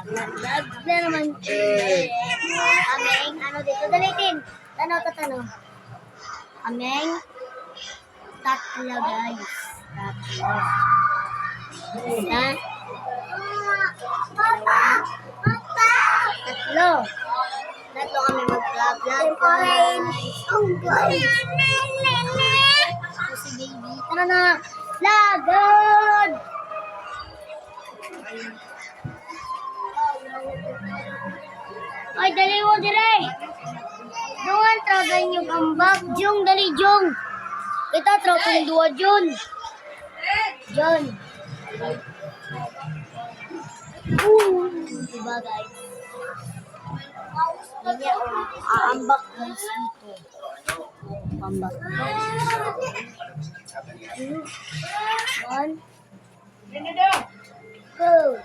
Vlog na naman. Aming, ano dito, dalitin. Tanaw. Aming, tatlo guys. Isa. Tatlo kami mag-vlog guys. Ito si baby. Tara na. Vlogod! Ay, dali mo dire. Doon, tragal nyo gambak. Jung, dali, Jung. Kita, tragal dua, Jun. Jun. Diba, guys? Hindi aambak guys dito. Ambak. 1. Go.